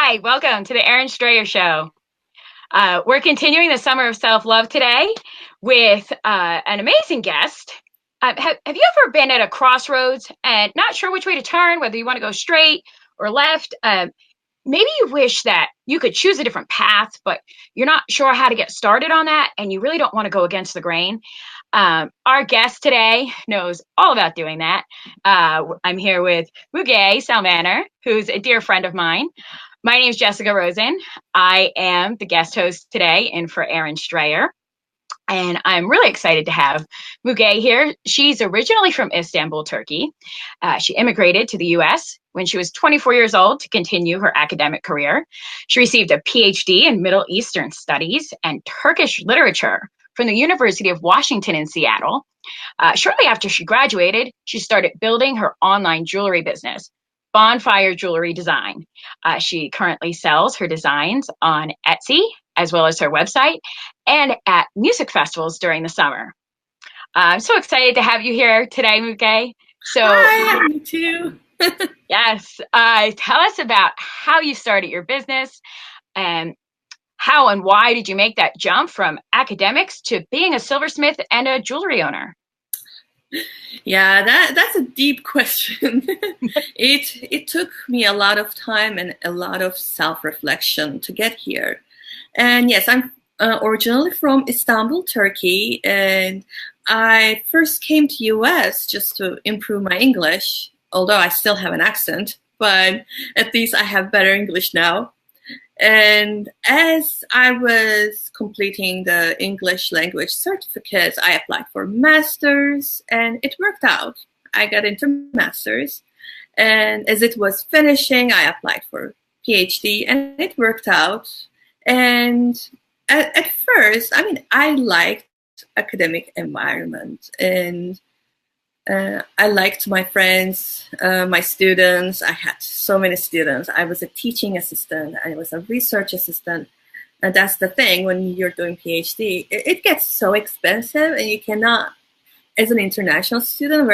Hi, welcome to the Erin Strayer Show. We're continuing the Summer of Self-Love today with an amazing guest. Have you ever been at a crossroads and not sure which way to turn, whether you want to go straight or left? Maybe you wish that you could choose a different path, but you're not sure how to get started on that, and you really don't want to go against the grain. Our guest today knows all about doing that. I'm here with Muge Salmaner, who's a dear friend of mine. My name is Jessica Rosen. I am the guest host today in for Erin Strayer. And I'm really excited to have Muge here. She's originally from Istanbul, Turkey. She immigrated to the US when she was 24 years old to continue her academic career. She received a PhD in Middle Eastern Studies and Turkish Literature from the University of Washington in Seattle. Shortly after she graduated, she started building her online jewelry business, Bonfire Jewelry Design. She currently sells her designs on Etsy, as well as her website, and at music festivals during the summer. I'm so excited to have you here today, Muge. Hi, me too. Yes, tell us about how you started your business and how and why did you make that jump from academics to being a silversmith and a jewelry owner? Yeah, that's a deep question. It took me a lot of time and a lot of self-reflection to get here. And yes, I'm originally from Istanbul, Turkey, and I first came to US just to improve my English, although I still have an accent, but at least I have better English now. And as I was completing the English language certificates, I applied for master's and it worked out. I got into master's, and as it was finishing, I applied for PhD and it worked out. And at first, I liked academic environment, and I liked my friends, my students. I had so many students. I was a teaching assistant. I was a research assistant. And that's the thing, when you're doing PhD, it gets so expensive, and you cannot, as an international student,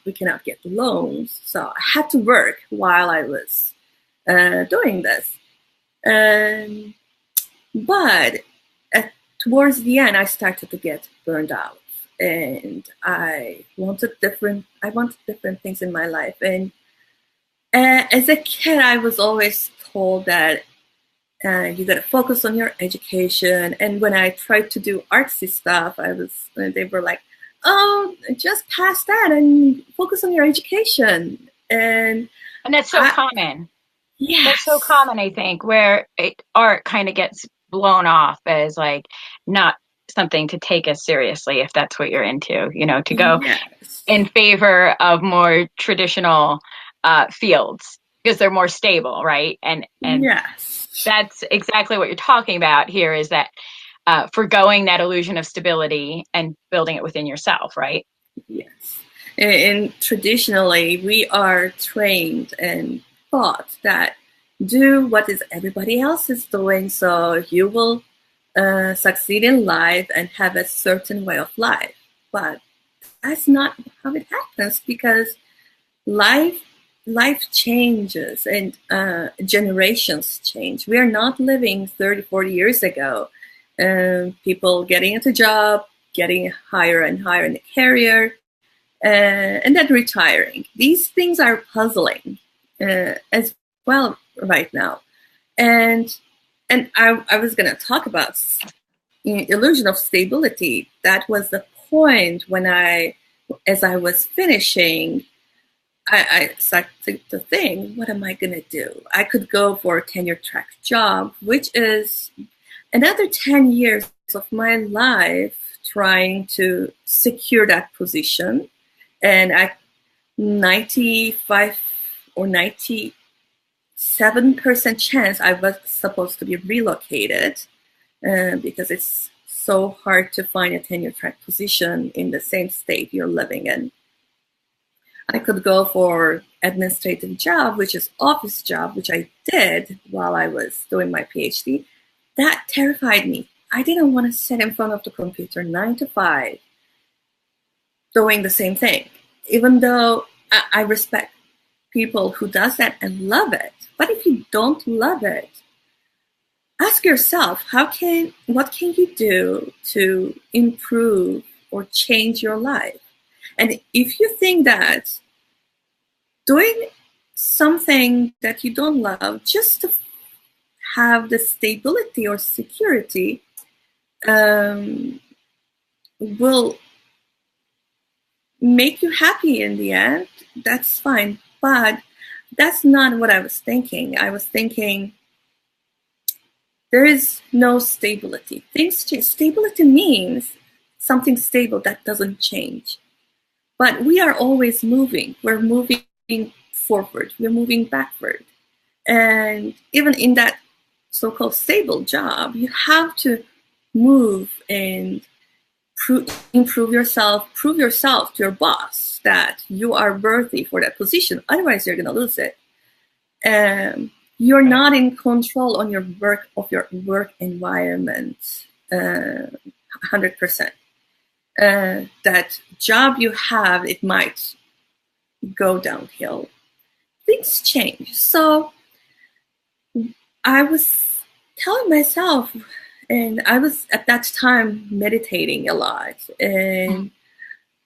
we cannot get loans. So I had to work while I was doing this. But towards the end, I started to get burned out. And I wanted different things in my life. And as a kid, I was always told that you got to focus on your education. And when I tried to do artsy stuff, they were like, "Oh, just pass that and focus on your education." And that's so common. Yes. That's so common, I think, where art kind of gets blown off as like not something to take as seriously if that's what you're into, to go in favor of more traditional fields because they're more stable, right? And yes, that's exactly what you're talking about here, is that forgoing that illusion of stability and building it within yourself, right? Yes. And traditionally, we are trained and taught that do what is everybody else is doing, so you will succeed in life and have a certain way of life. But that's not how it happens, because life changes and generations change. We are not living 30, 40 years ago. People getting into job, getting higher and higher in the career, and then retiring. These things are puzzling as well right now. And I was going to talk about illusion of stability. That was the point when as I was finishing, I started to think, what am I going to do? I could go for a tenure track job, which is another 10 years of my life trying to secure that position. And at 95 or 97% chance I was supposed to be relocated because it's so hard to find a tenure track position in the same state you're living in. I could go for administrative job, which is office job, which I did while I was doing my PhD. That terrified me. I didn't want to sit in front of the computer 9 to 5 doing the same thing, even though I respect people who does that and love it. But if you don't love it, ask yourself, what can you do to improve or change your life? And if you think that doing something that you don't love just to have the stability or security will make you happy in the end, that's fine. But that's not what I was thinking. I was thinking there is no stability. Things change. Stability means something stable that doesn't change. But we are always moving. We're moving forward. We're moving backward. And even in that so-called stable job, you have to move and improve yourself, prove yourself to your boss that you are worthy for that position. Otherwise, you're going to lose it. You're not in control on your work environment 100%. That job you have, it might go downhill. Things change. So I was telling myself, and I was at that time meditating a lot, and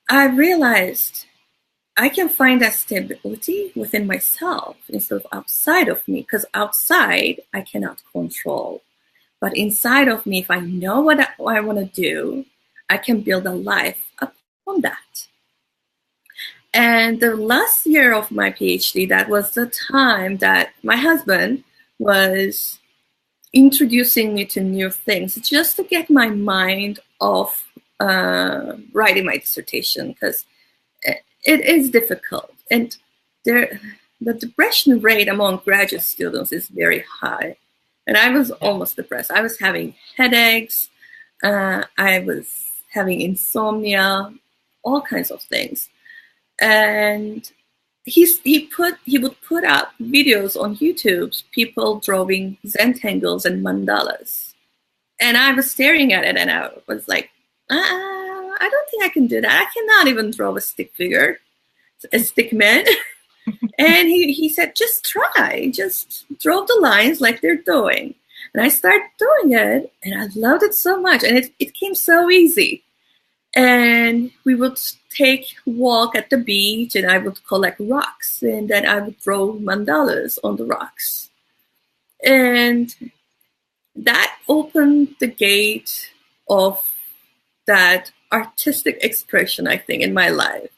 I realized I can find that stability within myself instead of outside of me, because outside I cannot control. But inside of me, if I know what I want to do, I can build a life upon that. And the last year of my PhD, that was the time that my husband was introducing me to new things just to get my mind off writing my dissertation, because it is difficult. And the depression rate among graduate students is very high. And I was almost depressed. I was having headaches. I was having insomnia, all kinds of things. And he would put out videos on YouTube, people drawing Zentangles and mandalas. And I was staring at it and I was like, I don't think I can do that. I cannot even draw a stick figure, a stick man. And he said, just try, just draw the lines like they're doing. And I started doing it and I loved it so much. And it came so easy. And we would take a walk at the beach and I would collect rocks and then I would draw mandalas on the rocks. And that opened the gate of that artistic expression, I think, in my life.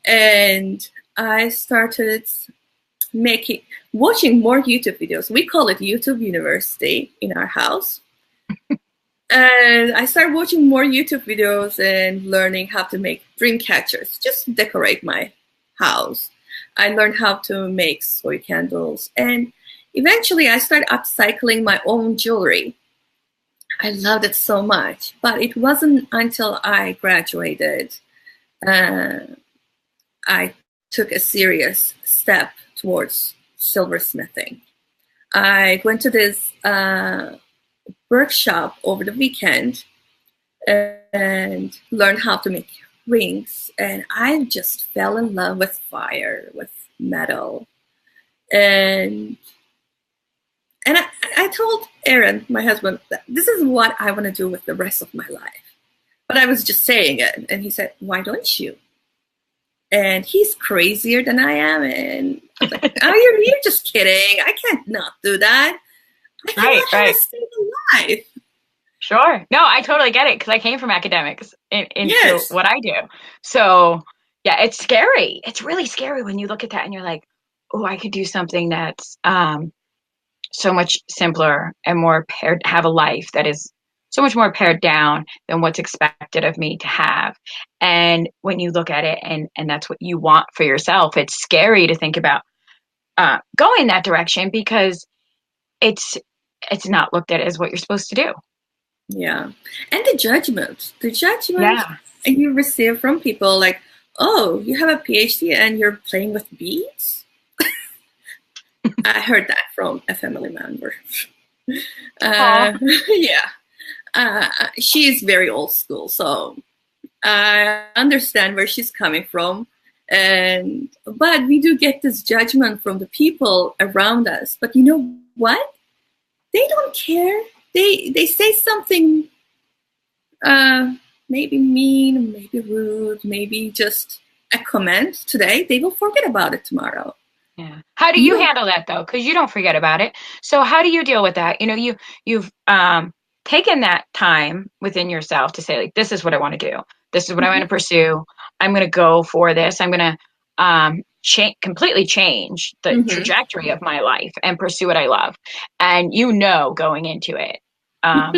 And I started watching more YouTube videos. We call it YouTube University in our house. And I started watching more YouTube videos and learning how to make dream catchers, just to decorate my house. I learned how to make soy candles. And eventually I started upcycling my own jewelry. I loved it so much. But it wasn't until I graduated I took a serious step towards silversmithing. I went to this workshop over the weekend and learned how to make rings, and I just fell in love with fire, with metal. And I told Aaron, my husband, that this is what I want to do with the rest of my life. But I was just saying it, and he said, why don't you? And he's crazier than I am, and I was like, oh, you're just kidding. I can't not do that. I cannot have a stable life. Sure. No, I totally get it because I came from academics into what I do. So, yeah, it's scary. It's really scary when you look at that and you're like, oh, I could do something that's so much simpler and more pared, have a life that is so much more pared down than what's expected of me to have. And when you look at it and that's what you want for yourself, it's scary to think about going that direction because it's not looked at as what you're supposed to do. Yeah. And the judgment you receive from people like, oh, you have a PhD and you're playing with beads? I heard that from a family member. She is very old school, so I understand where she's coming from. But we do get this judgment from the people around us. But you know what? They don't care. They say something maybe mean, maybe rude, maybe just a comment today. They will forget about it tomorrow. Yeah. How do you handle that though? Because you don't forget about it. So how do you deal with that? You know, you've taken that time within yourself to say, like, this is what I want to do. This is what I want to pursue. I'm going to go for this. I'm going to completely change the trajectory of my life and pursue what I love. And you know, going into it,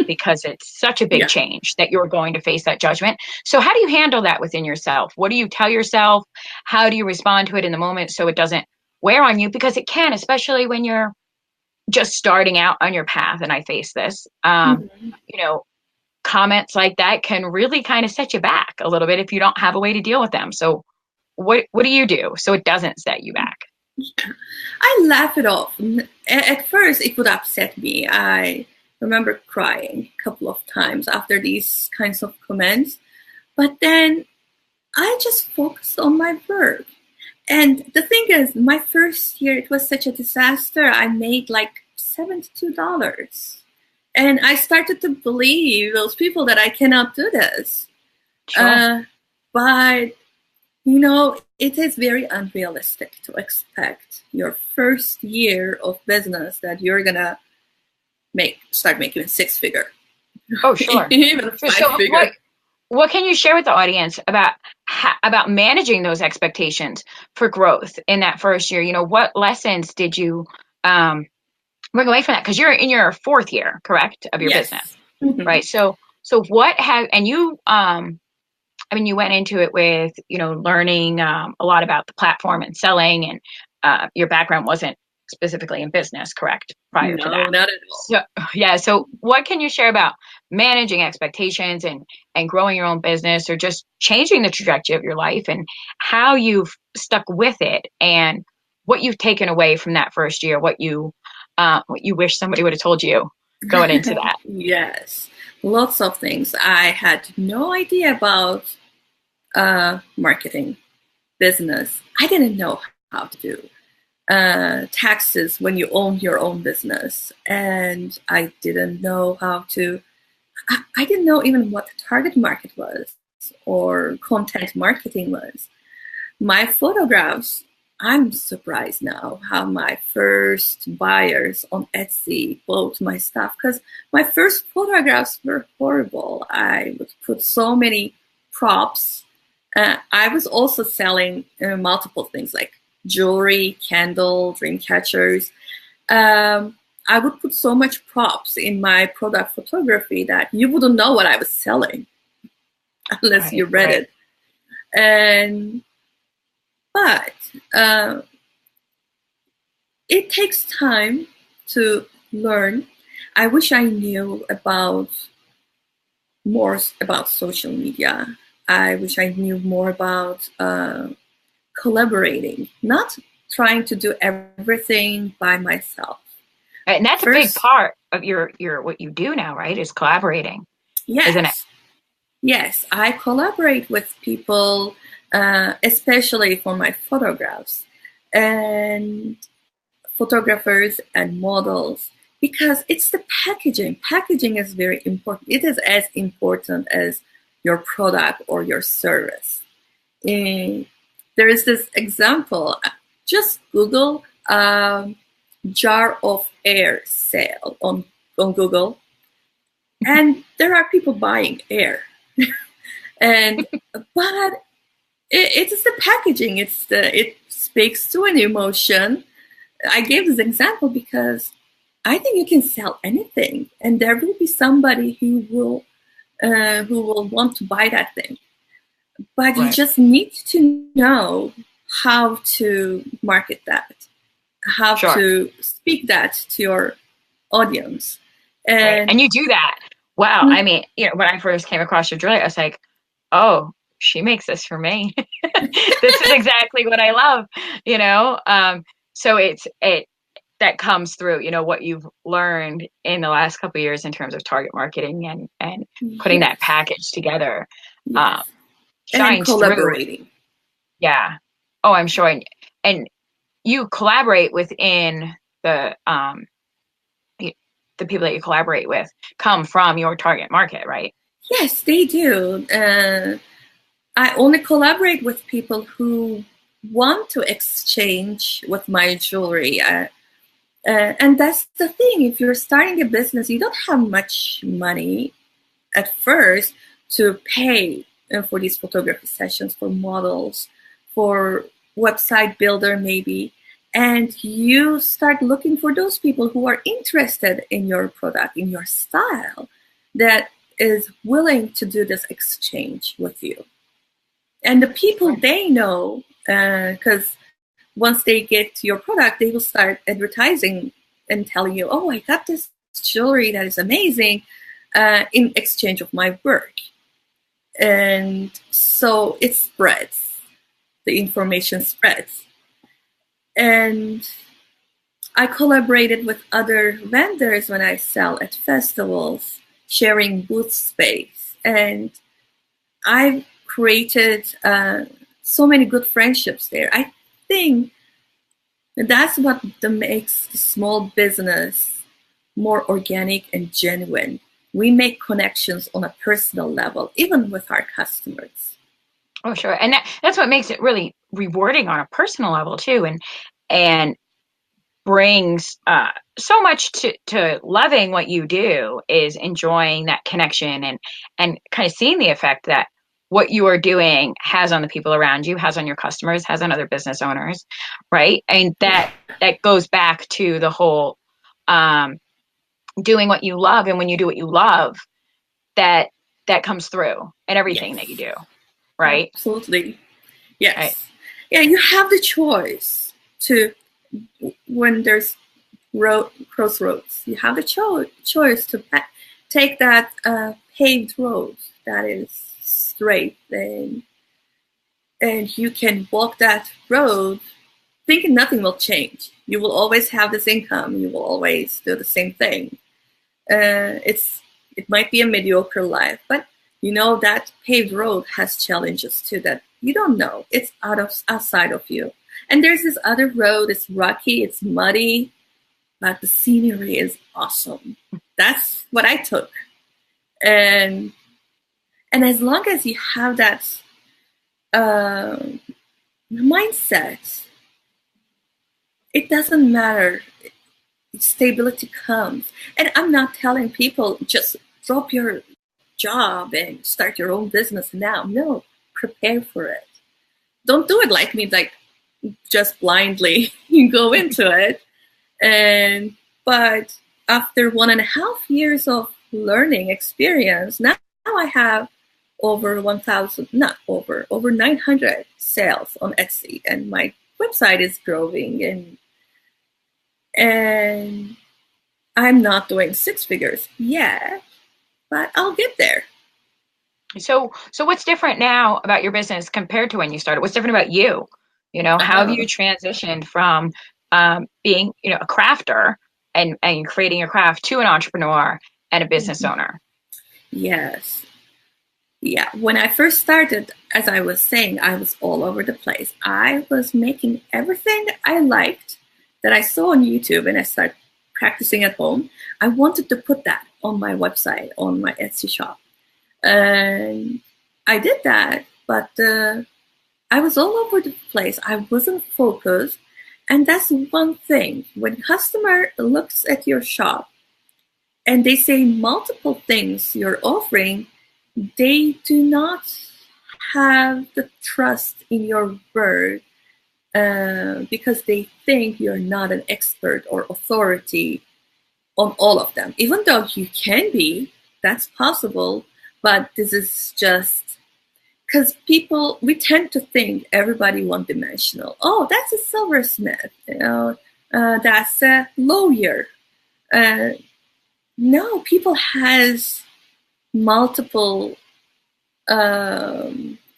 because it's such a big change that you're going to face that judgment. So how do you handle that within yourself? What do you tell yourself? How do you respond to it in the moment so it doesn't wear on you? Because it can, especially when you're just starting out on your path. And I face this, you know, comments like that can really kind of set you back a little bit if you don't have a way to deal with them. So what do you do so it doesn't set you back? I laugh it off. At first, it would upset me. I remember crying a couple of times after these kinds of comments. But then I just focused on my work. And the thing is, my first year, it was such a disaster. I made like $72. And I started to believe those people that I cannot do this. Sure. But, you know, it is very unrealistic to expect your first year of business that you're going to start making a six-figure. Oh, sure. Even five-figure. What can you share with the audience about managing those expectations for growth in that first year? You know, what lessons did you bring away from that? Because you're in your fourth year, correct, of your business, right? So what have, and you, I mean, you went into it with, you know, learning a lot about the platform and selling, and your background wasn't specifically in business, correct? Prior to that. No, not at all. So, yeah. So what can you share about managing expectations and growing your own business, or just changing the trajectory of your life, and how you've stuck with it, and what you've taken away from that first year, what you wish somebody would have told you going into that? Yes, lots of things. I had no idea about marketing, business. I didn't know how to do taxes when you own your own business, and I didn't know how to. I didn't know even what the target market was or content marketing was. My photographs, I'm surprised now how my first buyers on Etsy bought my stuff, because my first photographs were horrible. I would put so many props. I was also selling multiple things like jewelry, candle, dream catchers. I would put so much props in my product photography that you wouldn't know what I was selling unless you read it. But it takes time to learn. I wish I knew more about social media. I wish I knew more about collaborating, not trying to do everything by myself. And that's a big part of your what you do now, right? Is collaborating. Yes. Isn't it? Yes, I collaborate with people, especially for my photographs, and photographers and models, because it's the packaging. Packaging is very important. It is as important as your product or your service. There is this example. Just Google jar of air sale on Google, and there are people buying air. But it's the packaging. It speaks to an emotion. I gave this example because I think you can sell anything, and there will be somebody who will want to buy that thing. But you just need to know how to market that, how to speak that to your audience. And you do that. Wow. I mean, you know, when I first came across your jewelry, I was like, oh, she makes this for me. This is exactly what I love, you know? So that comes through, you know, what you've learned in the last couple of years in terms of target marketing and putting that package together. And Shines collaborating. through. Yeah. Oh, I'm sure. And you collaborate within the people that you collaborate with come from your target market, right? Yes, they do. I only collaborate with people who want to exchange with my jewelry. And that's the thing. If you're starting a business, you don't have much money at first to pay for these photography sessions, for models, for website builder maybe. And you start looking for those people who are interested in your product, in your style, that is willing to do this exchange with you. And the people they know, because once they get your product, they will start advertising and telling you, oh, I got this jewelry that is amazing in exchange of my work. And so it spreads, the information spreads. And I collaborated with other vendors when I sell at festivals, sharing booth space. And I've created so many good friendships there. I think that's what makes the small business more organic and genuine. We make connections on a personal level, even with our customers. Oh, sure. And that's what makes it really rewarding on a personal level too, and brings so much to loving what you do, is enjoying that connection and kind of seeing the effect that what you are doing has on the people around you, has on your customers, has on other business owners, right? And that goes back to the whole doing what you love. And when you do what you love, that comes through in everything Yes, that you do, right? absolutely. Yes. Right. Yeah, you have the choice to, when there's crossroads, you have the choice to take that paved road that is straight, and you can walk that road thinking nothing will change. You will always have this income. You will always do the same thing. It might be a mediocre life, but you know that paved road has challenges too that you don't know. It's outside of you. And there's this other road. It's rocky. It's muddy, but the scenery is awesome. That's what I took. And as long as you have that mindset, it doesn't matter. Stability comes. And I'm not telling people just drop your job and start your own business now. No, prepare for it. Don't do it like me, like just blindly you go into it. But after 1.5 years of learning experience, now I have over 900 sales on Etsy, and my website is growing, and I'm not doing 6 figures yet, but I'll get there. So what's different now about your business compared to when you started? What's different about you? How have you transitioned from being, a crafter and creating your craft to an entrepreneur and a business owner? Yes. Yeah. When I first started, as I was saying, I was all over the place. I was making everything I liked that I saw on YouTube, and I started practicing at home. I wanted to put that on my website, on my Etsy shop. And I did that, but I was all over the place. I wasn't focused. And that's one thing. When a customer looks at your shop and they say multiple things you're offering, they do not have the trust in your word because they think you're not an expert or authority on all of them. Even though you can be, that's possible, but this is just because we tend to think everybody one-dimensional. Oh, that's a silversmith, that's a lawyer. No, people has multiple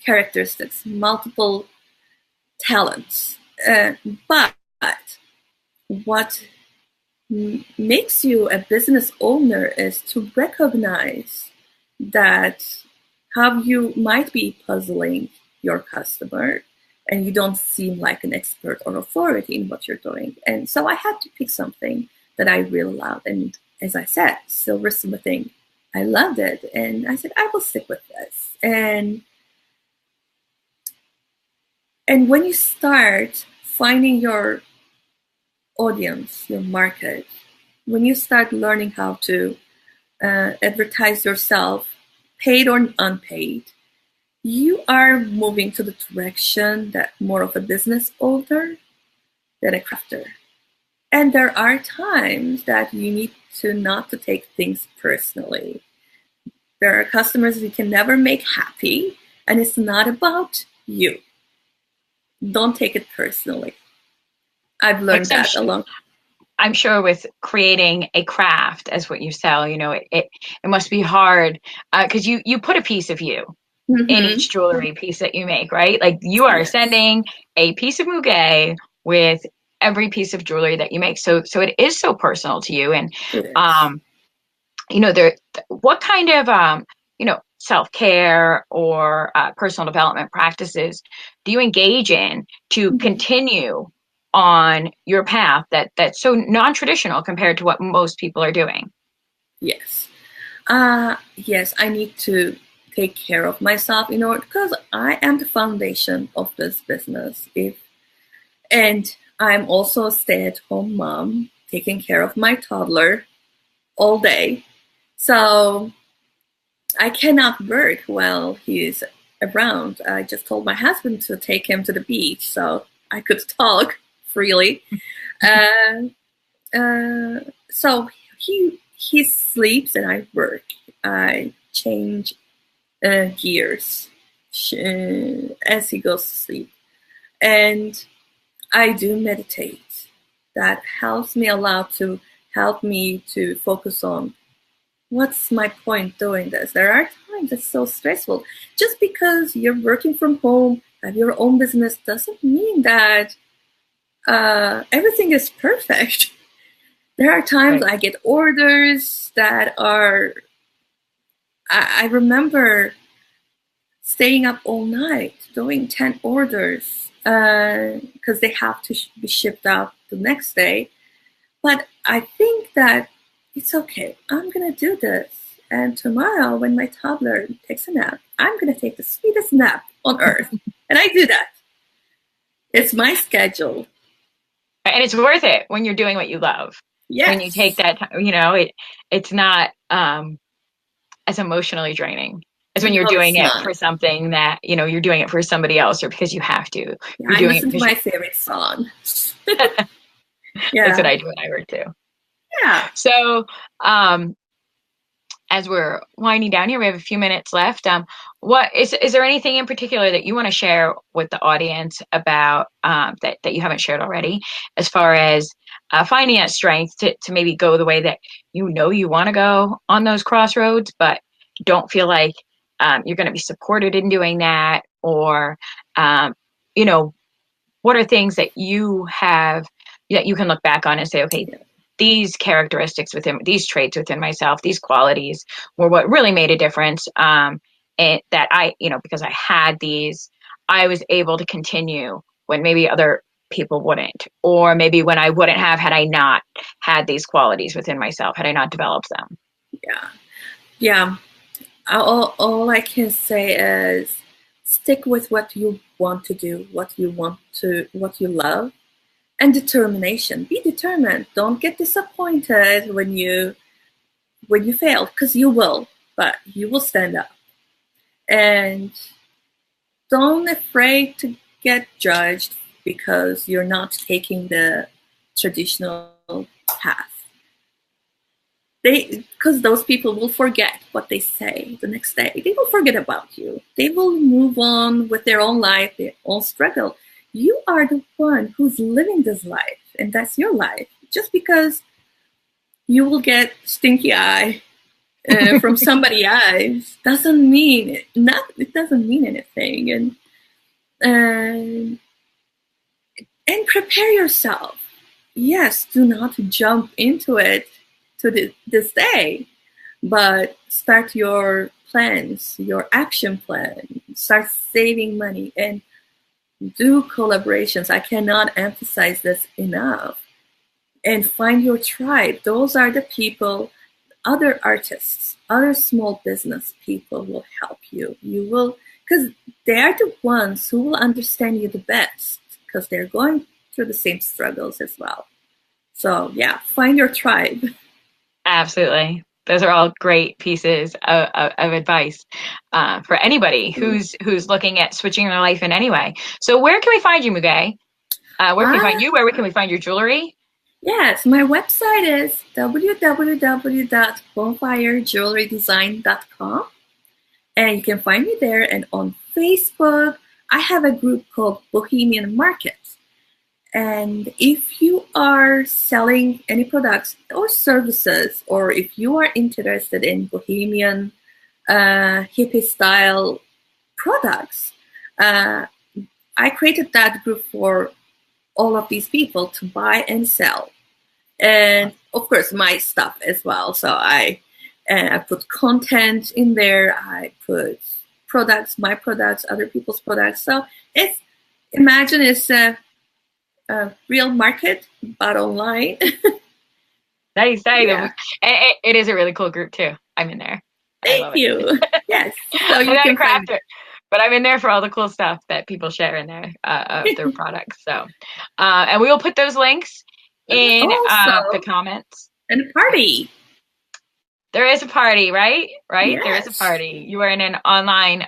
characteristics, multiple talents. But what makes you a business owner is to recognize that how you might be puzzling your customer and you don't seem like an expert or authority in what you're doing. And so I had to pick something that I really loved. And as I said, silversmithing, I loved it. And I said, I will stick with this. And when you start finding your audience, your market, when you start learning how to advertise yourself, paid or unpaid, you are moving to the direction that more of a business owner than a crafter. And there are times that you need to not to take things personally. There are customers you can never make happy, and it's not about you. Don't take it personally. I've learned that along. I'm sure with creating a craft as what you sell, it must be hard because you put a piece of you in each jewelry piece that you make, right? Like you are sending a piece of muge with every piece of jewelry that you make. So it is so personal to you. And, what kind of, self-care or personal development practices do you engage in to continue on your path that's so non-traditional compared to what most people are doing? Yes. Yes, I need to take care of myself because I am the foundation of this business. And I'm also a stay-at-home mom, taking care of my toddler all day. So I cannot work while he's around. I just told my husband to take him to the beach so I could talk freely. So he sleeps and I work. I change gears as he goes to sleep. And I do meditate. That helps me to focus on what's my point doing this. There are times it's so stressful. Just because you're working from home, have your own business, doesn't mean that everything is perfect. There are times I get orders that are, I remember staying up all night doing 10 orders because they have to be shipped out the next day. But I think that it's okay. I'm going to do this. And tomorrow when my toddler takes a nap, I'm going to take the sweetest nap on earth. And I do that. It's my schedule. And it's worth it when you're doing what you love. Yes. When you take that time, it's not as emotionally draining as when you're doing it for something that, you're doing it for somebody else or because you have to. Yeah, I listen to my favorite song. That's what I do when I work too. Yeah. So, as we're winding down here, we have a few minutes left. What is there anything in particular that you want to share with the audience about that you haven't shared already, as far as finding that strength to maybe go the way that you want to go on those crossroads, but don't feel like you're going to be supported in doing that, or what are things that you have that you can look back on and say, okay, these characteristics within, these traits within myself, these qualities were what really made a difference. And that I, because I had these, I was able to continue when maybe other people wouldn't, or maybe when I wouldn't have had I not had these qualities within myself, had I not developed them. Yeah. All I can say is stick with what you want to do, what you love. And determination. Be determined. Don't get disappointed when you fail, because you will, but you will stand up. And don't afraid to get judged because you're not taking the traditional path. Because those people will forget what they say the next day. They will forget about you. They will move on with their own life, their own struggle. You are the one who's living this life, and that's your life. Just because you will get stinky eye from somebody else doesn't mean it doesn't mean anything. And prepare yourself. Yes, do not jump into it to this day, but start your plans, your action plan. Start saving money and do collaborations. I cannot emphasize this enough. And find your tribe. Those are the people, other artists, other small business people will help you. You will, because they are the ones who will understand you the best, because they're going through the same struggles as well. So yeah, find your tribe. Absolutely. Those are all great pieces of advice for anybody who's looking at switching their life in any way. So where can we find you, Muge? Where can we find you? Where can we find your jewelry? Yes, my website is www.bonfirejewelrydesign.com, and you can find me there. And on Facebook, I have a group called Bohemian Market. And if you are selling any products or services, or if you are interested in bohemian hippie style products, I created that group for all of these people to buy and sell. And of course, my stuff as well. So I put content in there. I put products, my products, other people's products. So imagine it's a real market, but online. Nice. Yeah. It is a really cool group too. I'm in there. Thank you. Yes. So you I'm not a can find crafter, but I'm in there for all the cool stuff that people share in there of their products. So, and we will put those links in also the comments. and a party. There is a party, right? Right? Yes. There is a party. You are in an online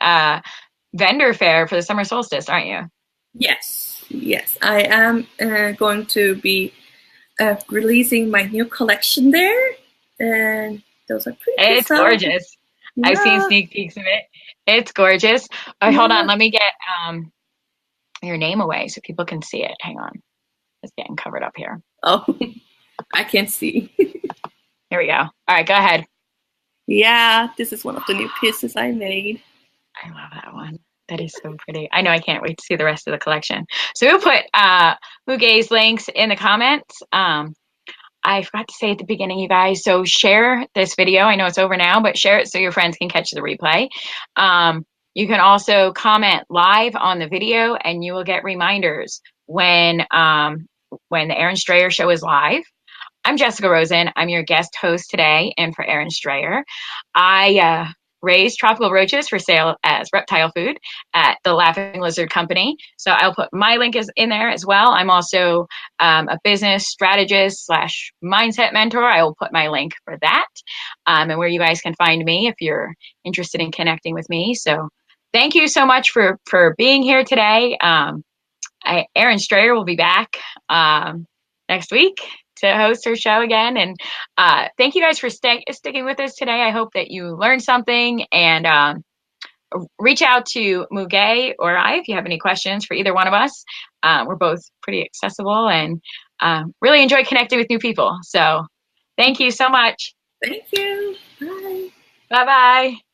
vendor fair for the summer solstice, aren't you? Yes. Yes. I am going to be releasing my new collection there, and those are pretty It's gorgeous. Yeah. I've seen sneak peeks of it. It's gorgeous. Yeah. Hold on, let me get your name away so people can see it. Hang on. It's getting covered up here. Oh, I can see. Here we go. All right, go ahead. Yeah, this is one of the new pieces I made. I love that one. That is so pretty. I know I can't wait to see the rest of the collection. So we'll put Muge's links in the comments. I forgot to say at the beginning, you guys, so share this video. I know it's over now, but share it so your friends can catch the replay. You can also comment live on the video, and you will get reminders when the Aaron Strayer show is live. I'm Jessica Rosen. I'm your guest host today, and for Aaron Strayer. I raise tropical roaches for sale as reptile food at the Laughing Lizard Company. So I'll put my link in there as well. I'm also a business strategist / mindset mentor. I will put my link for that and where you guys can find me if you're interested in connecting with me. So thank you so much for being here today. Aaron Strayer will be back next week to host her show again. And thank you guys for sticking with us today. I hope that you learned something, and reach out to Muge or I if you have any questions for either one of us. We're both pretty accessible and really enjoy connecting with new people. So thank you so much. Thank you. Bye. Bye-bye.